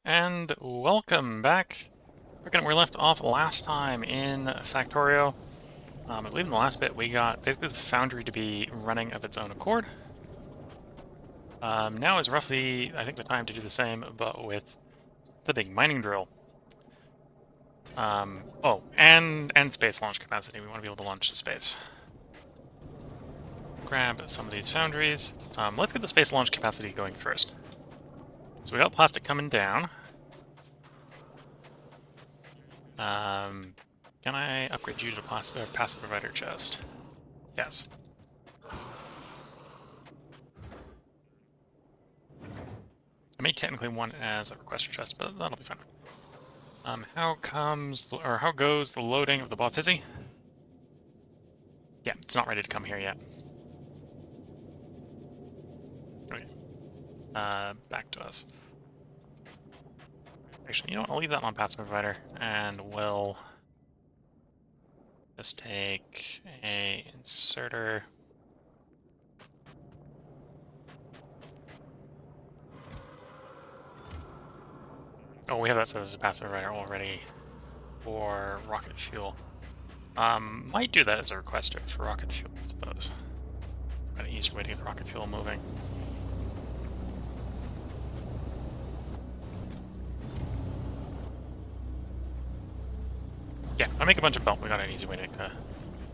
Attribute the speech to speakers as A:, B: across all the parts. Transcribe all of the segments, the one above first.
A: And welcome back. We're where we left off last time in Factorio. I believe in the last bit we got basically the foundry to be running of its own accord. Now is roughly, I think, the time to do the same, but with the big mining drill. Oh, and space launch capacity. We want to be able to launch to space. Let's grab some of these foundries. Let's get the space launch capacity going first. So we got plastic coming down. Can I upgrade you to passive provider chest? Yes. I may technically want it as a requester chest, but that'll be fine. How goes the loading of the Bob Fizzy? Yeah, it's not ready to come here yet. Okay. Back to us. Actually, you know what? I'll leave that on passive provider, and we'll just take a inserter. Oh, we have that set as a passive provider already for rocket fuel. Might do that as a requester for rocket fuel, I suppose. It's kind of easier way to get the rocket fuel moving. Yeah, if I make a bunch of belt, we got an easy way to make the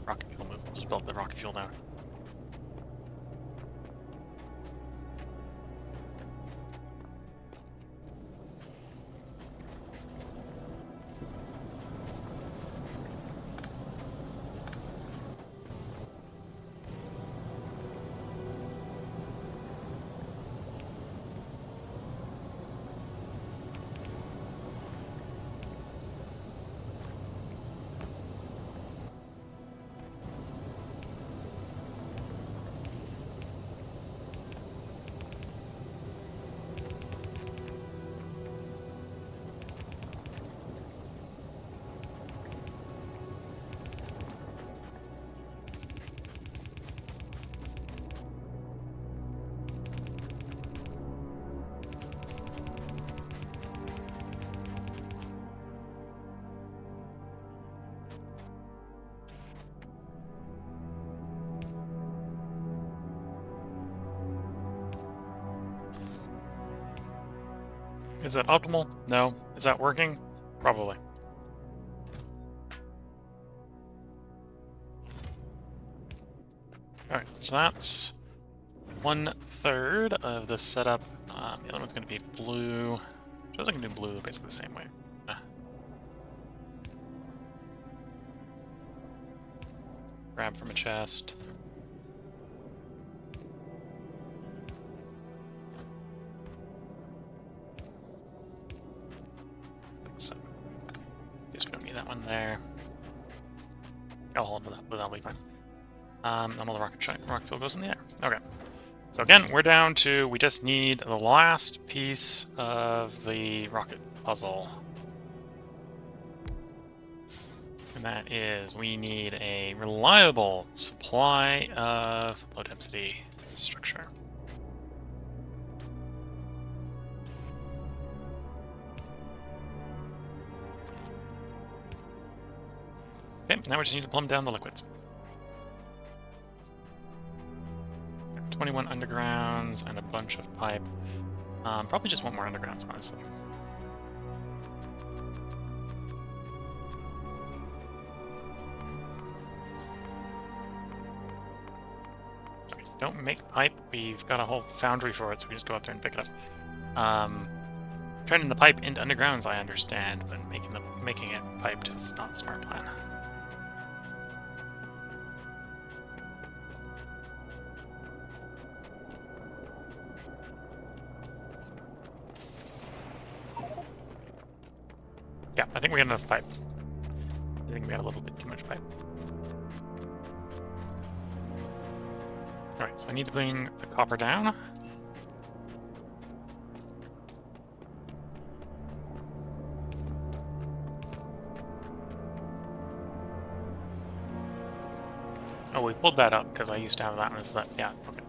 A: rocket fuel move. We'll just build the rocket fuel down. Is that optimal? No. Is that working? Probably. Alright, so that's 1/3 of the setup. The other one's going to be blue. Shows I can do blue basically the same way. Grab from a chest. So, guess we don't need that one there. I'll hold that, but that'll be fine. And all the rocket fuel goes in the air. Okay. So again, we're down to, we just need the last piece of the rocket puzzle. And that is, we need a reliable supply of low density structure. Okay, now we just need to plumb down the liquids. 21 undergrounds and a bunch of pipe. Probably just want more undergrounds, honestly. Okay, don't make pipe. We've got a whole foundry for it, so we just go up there and pick it up. Turning the pipe into undergrounds, I understand, but making it piped is not a smart plan. Yeah, I think we got enough pipe. I think we got a little bit too much pipe. Alright, so I need to bring the copper down. Oh, we pulled that up because I used to have that one as that. Yeah, okay.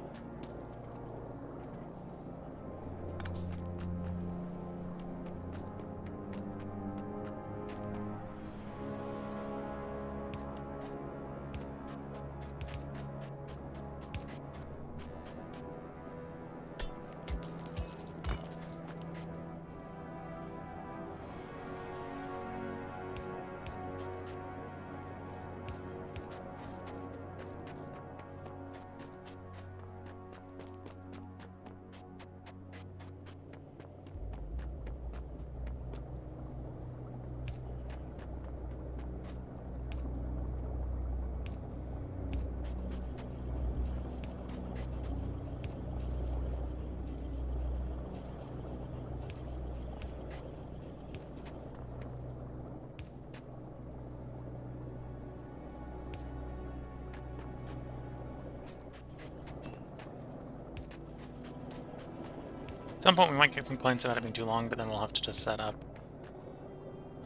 A: At some point we might get some complaints about it being too long, but then we'll have to just set up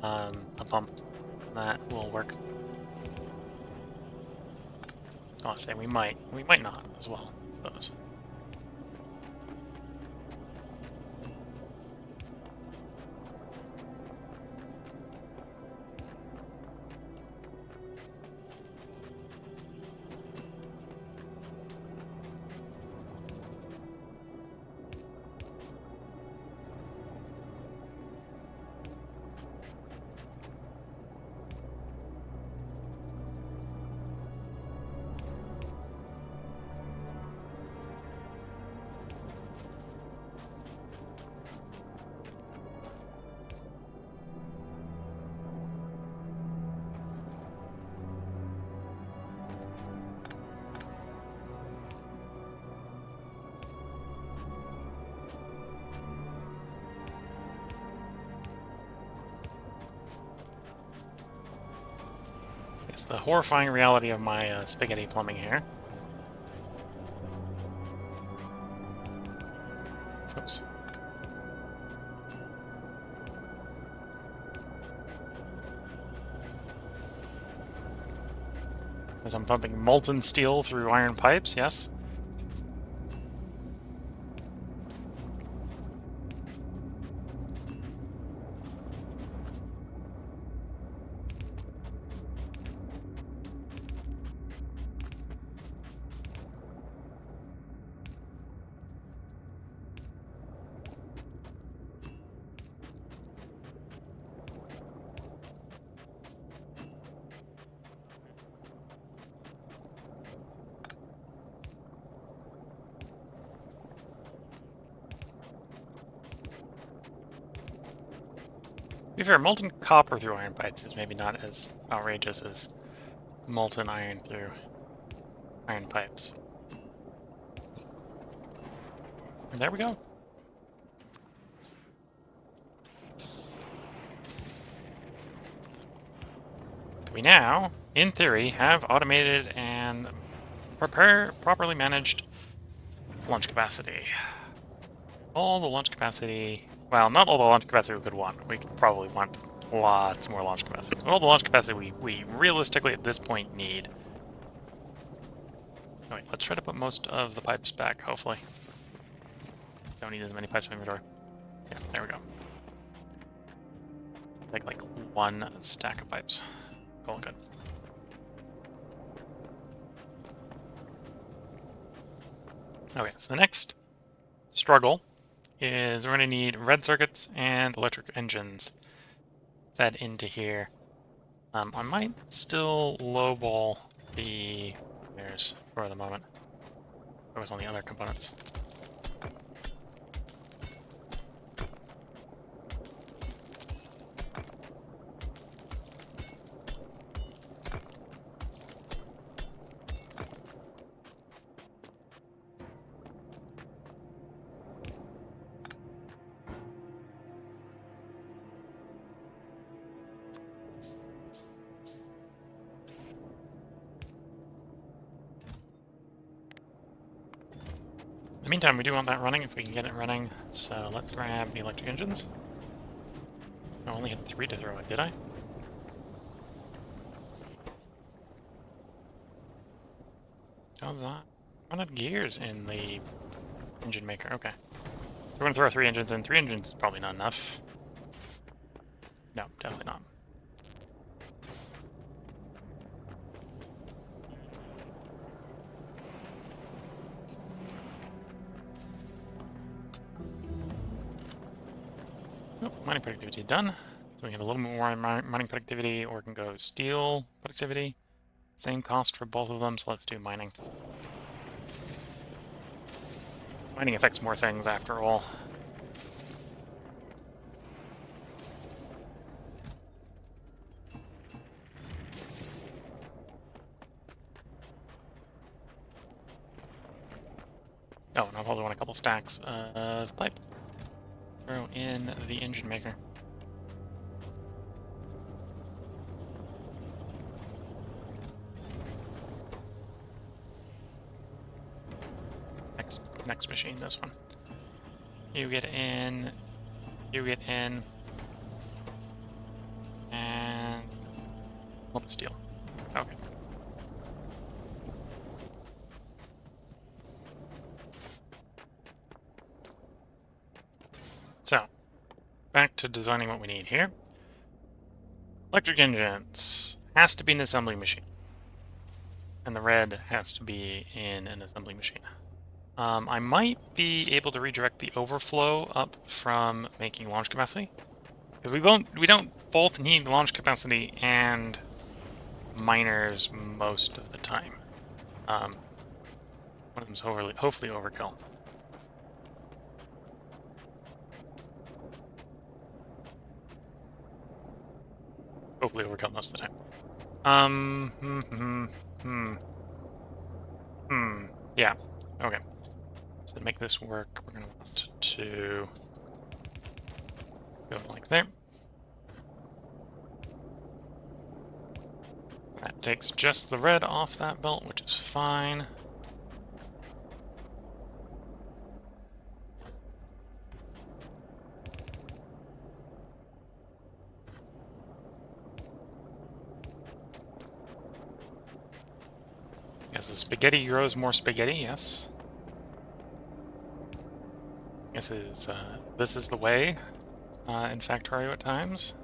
A: a pump. That will work. I'll say we might not as well, I suppose. It's the horrifying reality of my spaghetti plumbing here. Oops. As I'm pumping molten steel through iron pipes, yes? To be fair, molten copper through iron pipes is maybe not as outrageous as molten iron through iron pipes. And there we go. We now, in theory, have automated and properly managed launch capacity. All the launch capacity... Well, not all the launch capacity we could want. We could probably want lots more launch capacity. But all the launch capacity we realistically at this point need. Alright, let's try to put most of the pipes back, hopefully. Don't need as many pipes in inventory. Yeah, there we go. Take like one stack of pipes. All good. Okay, so the next struggle is we're going to need red circuits and electric engines fed into here. I might still lowball the wires for the moment. Focus on the other components. In the meantime, we do want that running if we can get it running, so let's grab the electric engines. I only had 3 to throw it, did I? How's that? Run out of gears in the engine maker, okay. So we're gonna throw 3 engines in. 3 engines is probably not enough. No, definitely not. Oh, mining productivity done. So we have a little more mining productivity, or we can go steel productivity. Same cost for both of them, so let's do mining. Mining affects more things after all. Oh, and I'll probably want a couple stacks of pipe. Throw in the engine maker. Next machine, this one. You get in. You get in. And... All the steel. Okay. So, back to designing what we need here. Electric engines. Has to be an assembly machine. And the red has to be in an assembly machine. I might be able to redirect the overflow up from making launch capacity. Because we don't both need launch capacity and miners most of the time. One of them's hopefully overkill. Hopefully overkill most of the time. Yeah. Okay. So to make this work, we're gonna want to go like there. That takes just the red off that belt, which is fine. As the spaghetti grows more spaghetti, yes. This is the way in Factorio at times.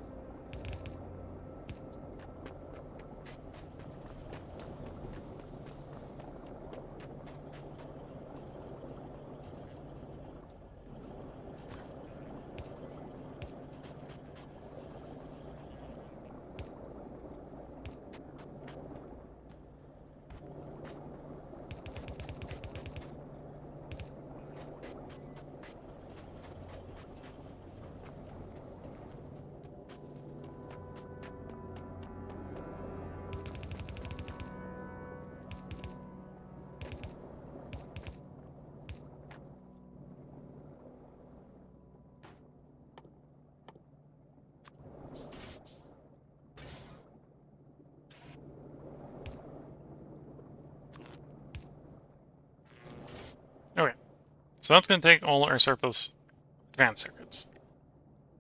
A: Okay, so that's going to take all our surplus advanced circuits.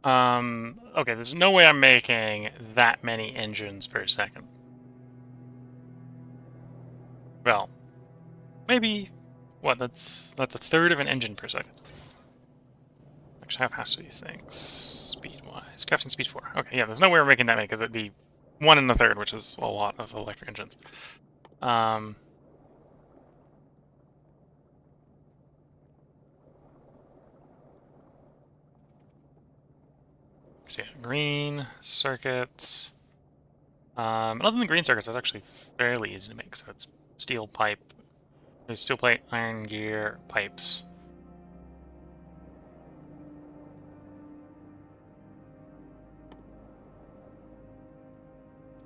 A: Okay, there's no way I'm making that many engines per second. Well, maybe, what, that's a third of an engine per second. Actually, how fast are these things, speed-wise? Crafting speed 4. Okay, yeah, there's no way we're making that many, because it'd be 1 in the third, which is a lot of electric engines. So yeah, green circuits. Other than green circuits, that's actually fairly easy to make. So it's steel pipe, there's steel plate, iron gear, pipes.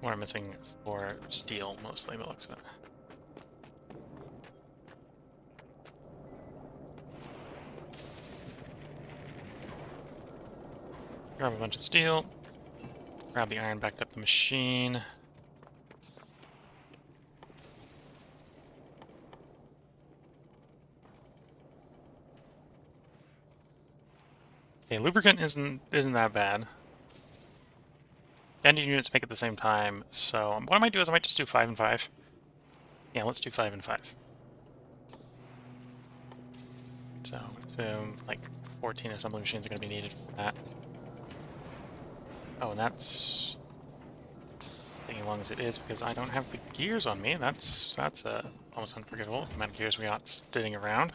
A: What I'm missing for steel, mostly, by the looks of it. Grab a bunch of steel. Grab the iron backed up the machine. Okay, lubricant isn't that bad. Engine units make it at the same time, so what I might do is I might just do 5 and 5. Yeah, let's do 5 and 5. So like 14 assembly machines are going to be needed for that. Oh, and that's taking as long as it is because I don't have the gears on me. That's almost unforgivable. The amount of gears we got sitting around.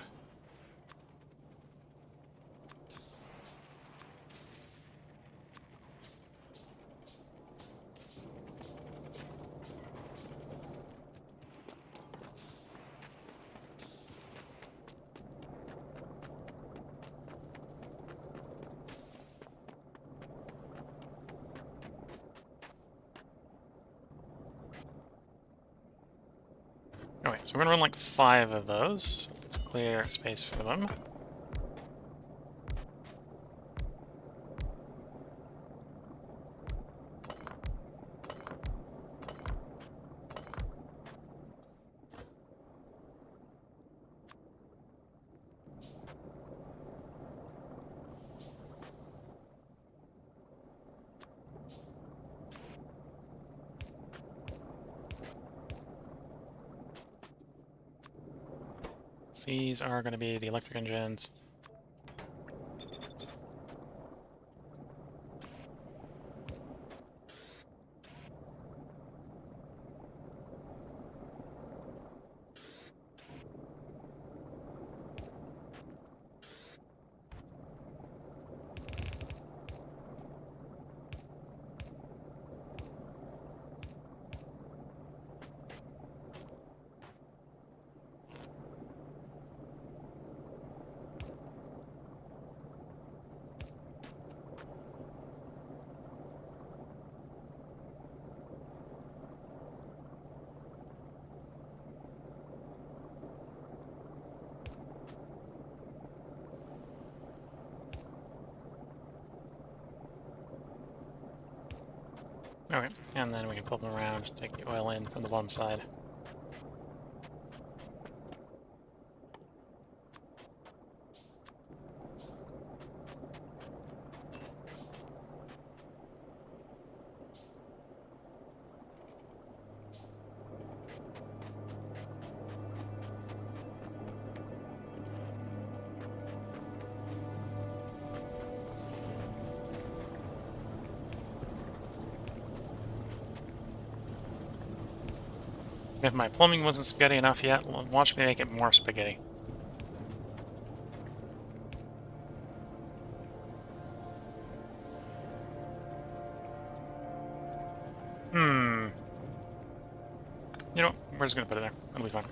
A: Okay, so we're gonna run like 5 of those. So let's clear space for them. These are going to be the electric engines. Okay, and then we can flip them around, take the oil in from the bottom side. If my plumbing wasn't spaghetti enough yet, watch me make it more spaghetti. You know what? We're just gonna put it there. It'll be fine.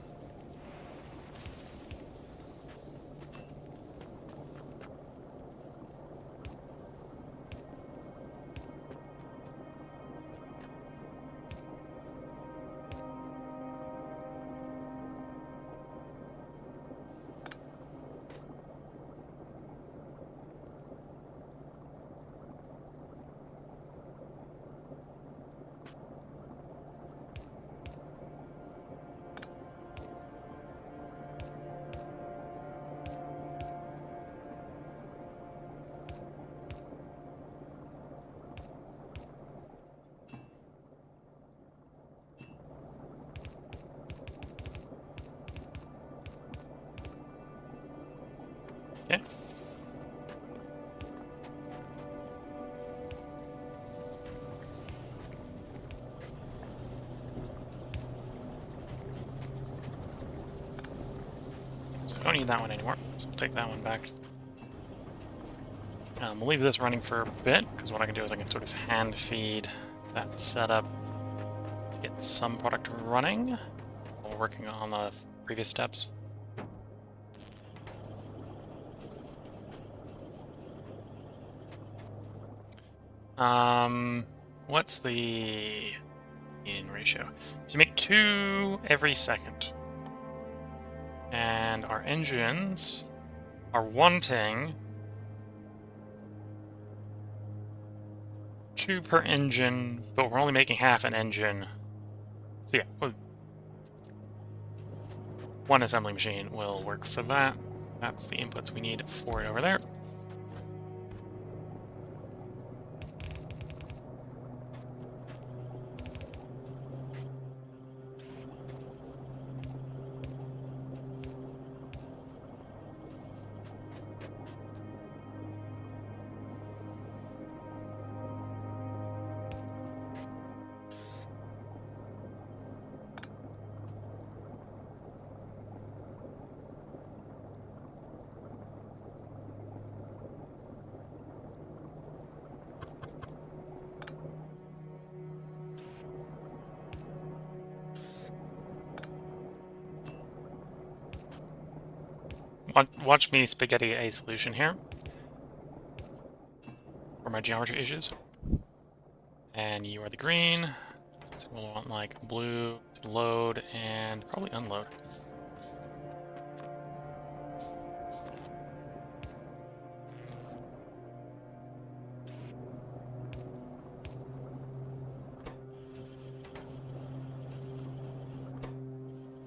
A: Okay. So I don't need that one anymore, so I'll take that one back. We'll leave this running for a bit, because what I can do is I can sort of hand feed that setup, get some product running while working on the previous steps. What's the in ratio? So you make 2 every second. And our engines are wanting 2 per engine, but we're only making half an engine. So yeah, well, 1 assembly machine will work for that. That's the inputs we need for it over there. Watch me spaghetti a solution here for my geometry issues. And you are the green. So we'll want like blue to load and probably unload.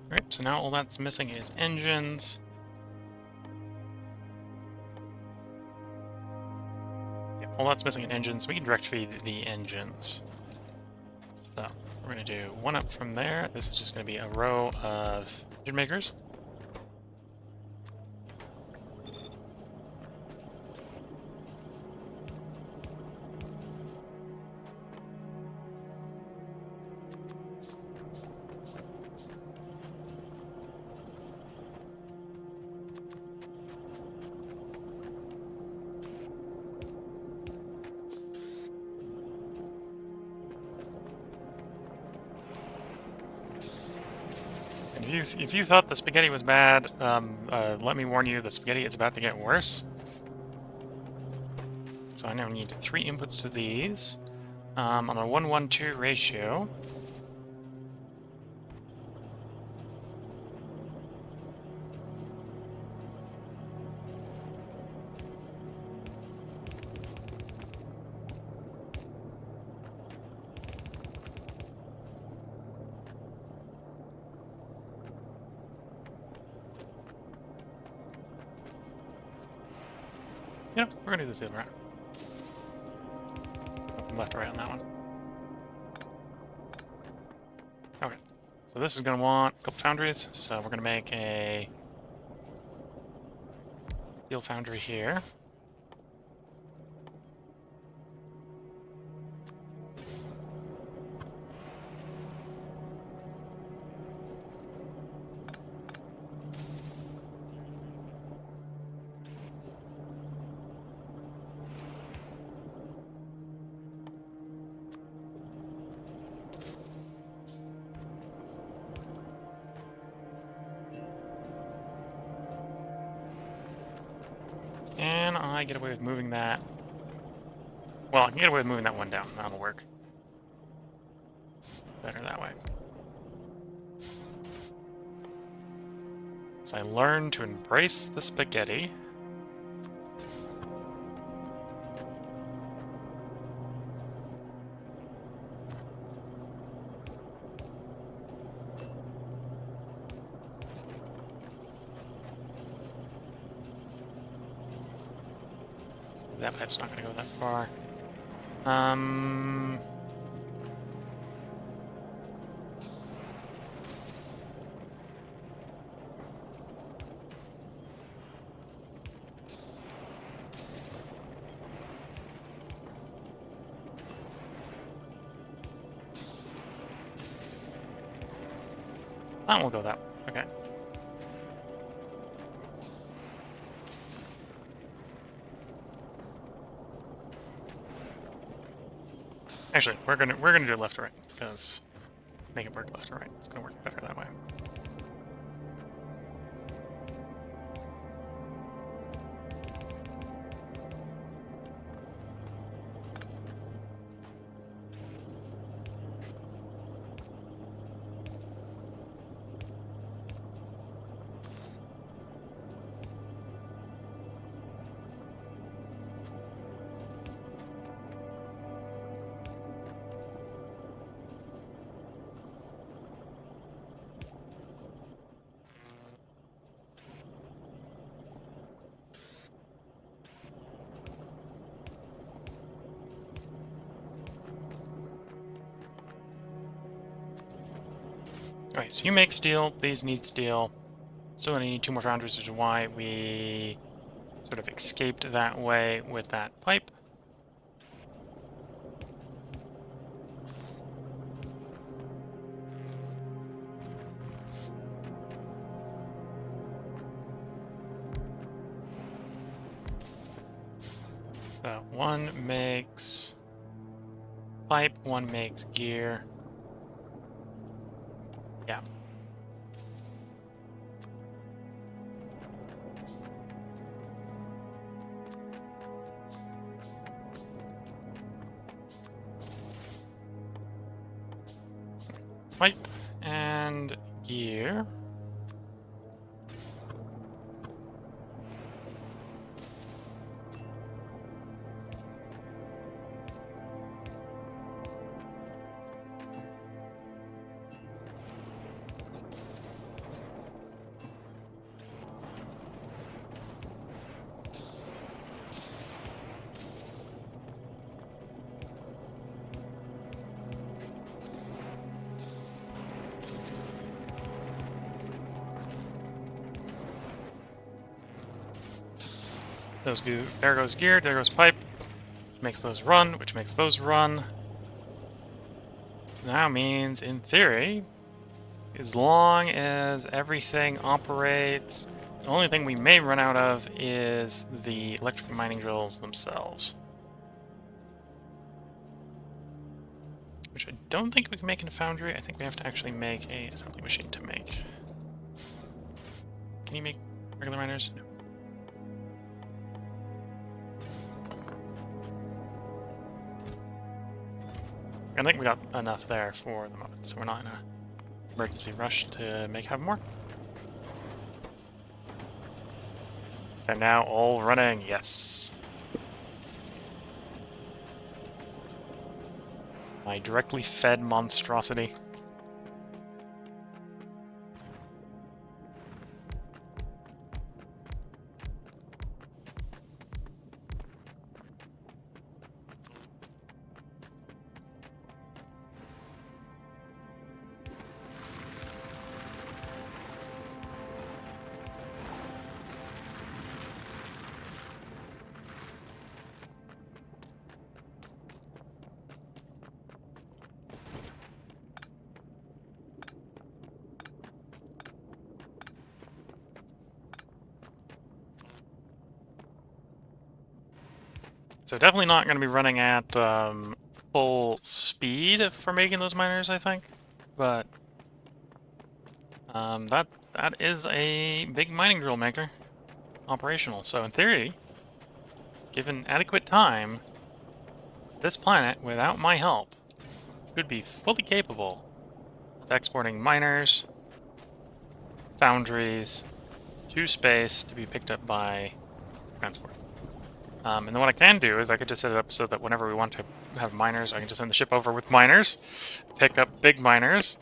A: Alright, so now all that's missing is engines. Yeah, all that's missing is engines. We can direct feed the engines. So we're going to do 1 up from there. This is just going to be a row of engine makers. if you thought the spaghetti was bad, let me warn you, the spaghetti is about to get worse. So I now need 3 inputs to these. On a 1-1-2 ratio. You know, we're gonna do this the other round. From left to right on that one. Okay. So this is gonna want a couple foundries, so we're gonna make a steel foundry here. And I get away with moving that. Well, I can get away with moving that one down. That'll work. Better that way. So I learned to embrace the spaghetti. That pipe's not gonna go that far. That will go that way. Okay. Actually, we're gonna do it left to right, because make it work left to right. It's gonna work better that way. Alright, so you make steel, these need steel. Still gonna need 2 more foundries, which is why we sort of escaped that way with that pipe. So 1 makes pipe, 1 makes gear. Yeah. Pipe and gear. There goes gear, there goes pipe, which makes those run, which makes those run. Now means, in theory, as long as everything operates, the only thing we may run out of is the electric mining drills themselves. Which I don't think we can make in a foundry. I think we have to actually make a assembly machine to make Can you make regular miners? No. I think we got enough there for the moment, so we're not in a emergency rush to have more. And now all running, yes. My directly fed monstrosity. So definitely not going to be running at full speed for making those miners, I think. But that is a big mining drill maker operational. So in theory, given adequate time, this planet, without my help, should be fully capable of exporting miners, foundries, to space to be picked up by transport. And then what I can do is I could just set it up so that whenever we want to have miners, I can just send the ship over with miners, pick up big miners,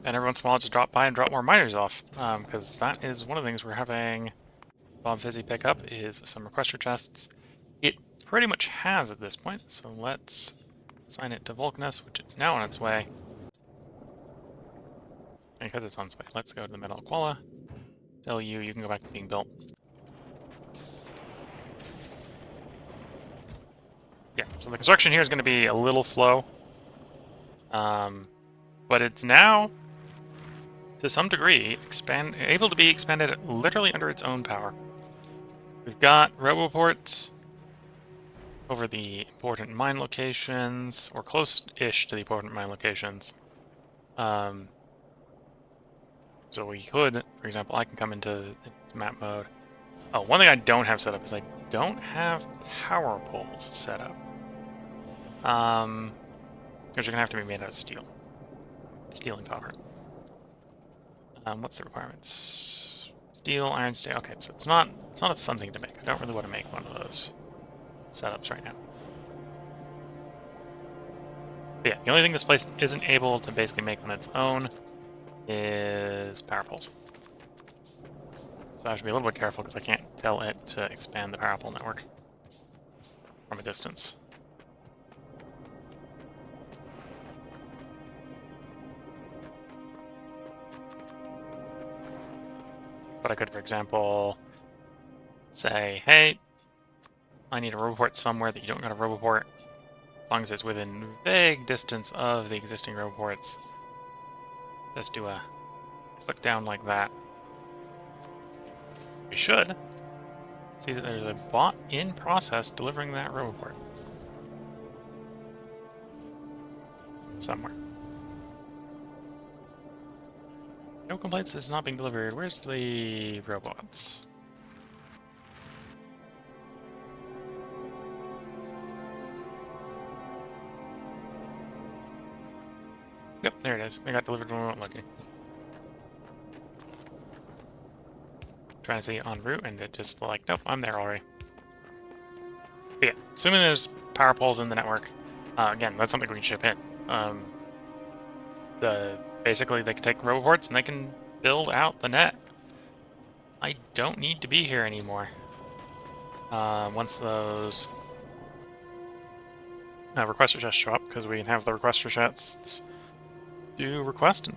A: and every once in a while just drop by and drop more miners off. Because that is one of the things we're having Bob Fizzy pick up is some requester chests. It pretty much has at this point, so let's assign it to Vulcanus, which is now on its way. And because it's on its way, let's go to the Metal Aquila. Tell you can go back to being built. Yeah, so the construction here is going to be a little slow. But it's now, to some degree, able to be expanded literally under its own power. We've got roboports over the important mine locations, or close-ish to the important mine locations. So we could, for example, I can come into map mode. Oh, one thing I don't have set up is I don't have power poles set up. Because you're gonna have to be made out of steel. Steel and copper. What's the requirements? Steel, iron, steel. Okay, so it's not a fun thing to make. I don't really want to make one of those setups right now. But yeah, the only thing this place isn't able to basically make on its own is power poles. So I have to be a little bit careful because I can't tell it to expand the power pole network from a distance. But I could, for example, say, hey, I need a roboport somewhere that you don't got a roboport. As long as it's within vague distance of the existing roboports. Just do a click down like that. We should see that there's a bot in process delivering that roboport. Somewhere. No complaints, this is not being delivered. Where's the robots? Yep, there it is. It got delivered when we weren't looking. Trying to see en route, and it just like, nope, I'm there already. But yeah, assuming there's power poles in the network, again, that's something we can ship in. Basically, they can take roboports and they can build out the net. I don't need to be here anymore. Once those requester chests show up, because we can have the requester chests do requesting.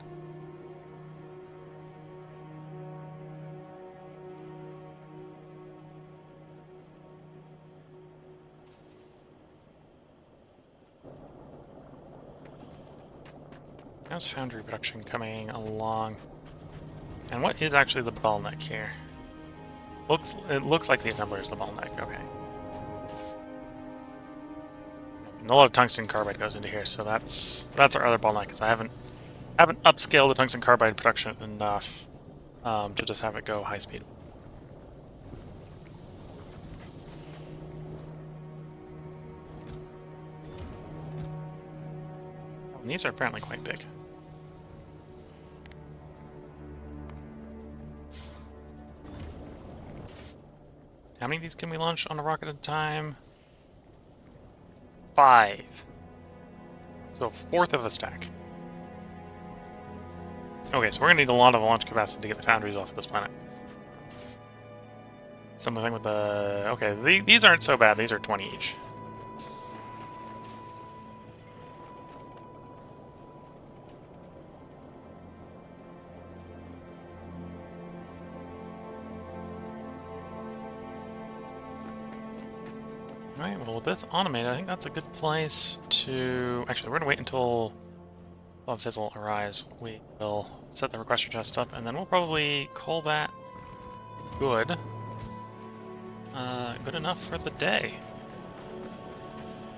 A: How's foundry production coming along? And what is actually the bottleneck here? It looks like the assembler is the bottleneck. Okay. And a lot of tungsten carbide goes into here, so that's our other bottleneck. Because I haven't upscaled the tungsten carbide production enough to just have it go high speed. And these are apparently quite big. How many of these can we launch on a rocket at a time? 5. So a fourth of a stack. Okay, so we're gonna need a lot of launch capacity to get the foundries off this planet. Something with the... Okay, these aren't so bad. These are 20 each. Alright, well with this automated, I think that's a good place to... Actually, we're gonna wait until Bob Fizzle arrives. We will set the requester chest up, and then we'll probably call that good. Good enough for the day.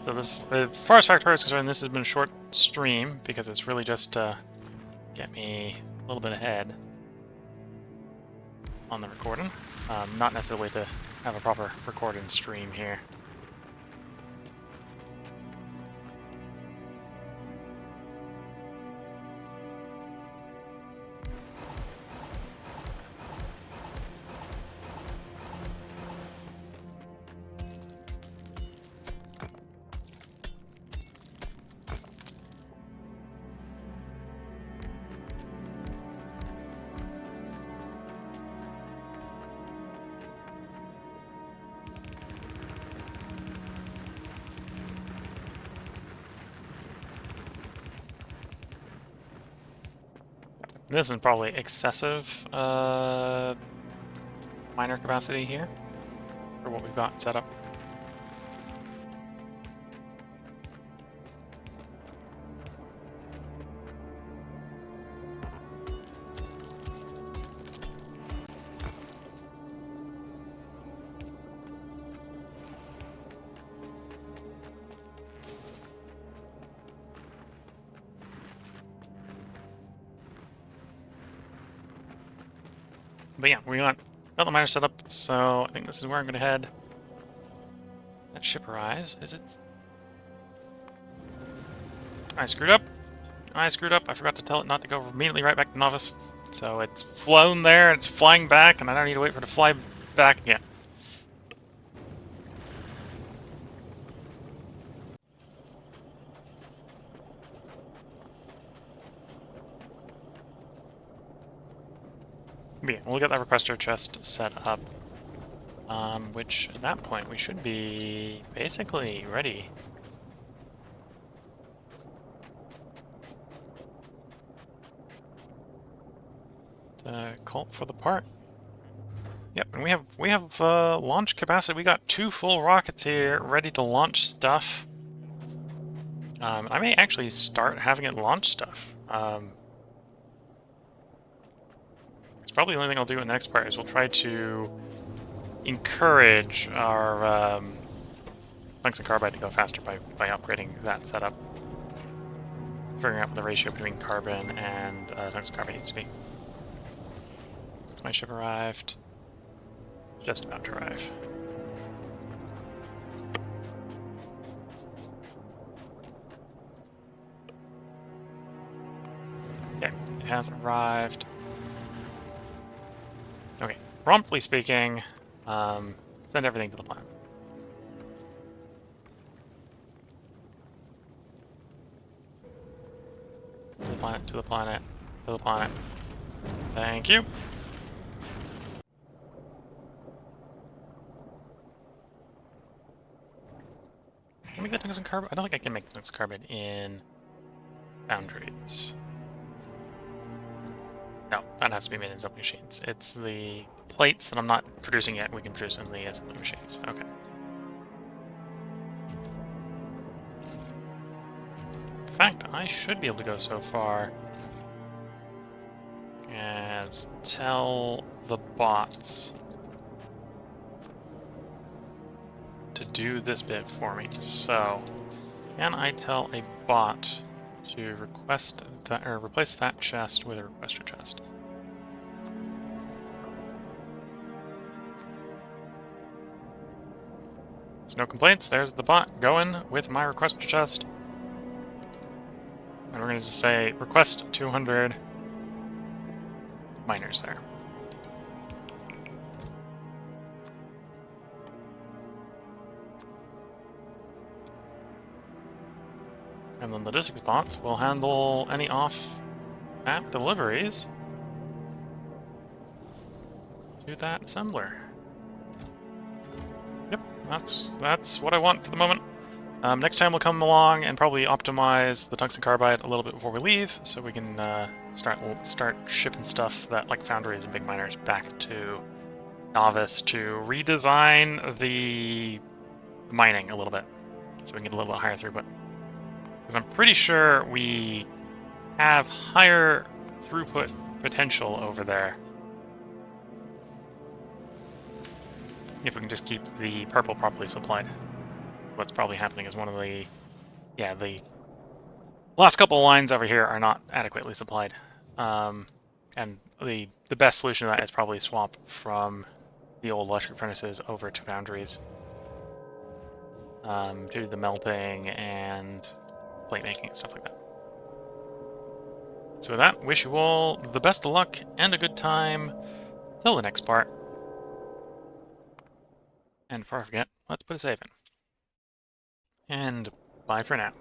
A: So this, as far as Factorio is concerned, this has been a short stream, because it's really just to get me a little bit ahead on the recording. Not necessarily to have a proper recording stream here. This is probably excessive miner capacity here for what we've got set up. But yeah, we got the miner set up, so I think this is where I'm going to head. That ship arrives. Is it? I screwed up. I screwed up. I forgot to tell it not to go immediately right back to Novice. So it's flown there, it's flying back, and I don't need to wait for it to fly back again. But yeah, we'll get that requester chest set up. Which, at that point, we should be basically ready. To call for the part. Yep, and we have launch capacity. We got 2 full rockets here, ready to launch stuff. I may actually start having it launch stuff. It's probably the only thing I'll do in the next part is we'll try to encourage our tungsten carbide to go faster by upgrading that setup. Figuring out what the ratio between carbon and tungsten carbide needs to be. Has my ship arrived? Just about to arrive. Okay, it has arrived. Okay, promptly speaking, send everything to the planet. To the planet, to the planet, to the planet. Thank you. Can I make that tungsten carbide? I don't think I can make tungsten carbide in foundries. No, that has to be made in assembly machines. It's the plates that I'm not producing yet we can produce in the assembly machines. Okay. In fact, I should be able to go so far as tell the bots to do this bit for me. So, can I tell a bot to request that, or replace that chest with a requester chest? There's no complaints. There's the bot going with my request chest. And we're going to just say request 200 miners there. And then the logistics bots will handle any off-map deliveries to that assembler. Yep, that's what I want for the moment. Next time we'll come along and probably optimize the tungsten carbide a little bit before we leave, so we can start shipping stuff that like foundries and big miners back to Novice to redesign the mining a little bit, so we can get a little bit higher throughput. Because I'm pretty sure we have higher throughput potential over there if we can just keep the purple properly supplied. What's probably happening is one of the last couple of lines over here are not adequately supplied, and the best solution to that is probably swap from the old electric furnaces over to foundries to do the melting and plate making and stuff like that. So with that, wish you all the best of luck and a good time till the next part. And before I forget, let's put a save in. And bye for now.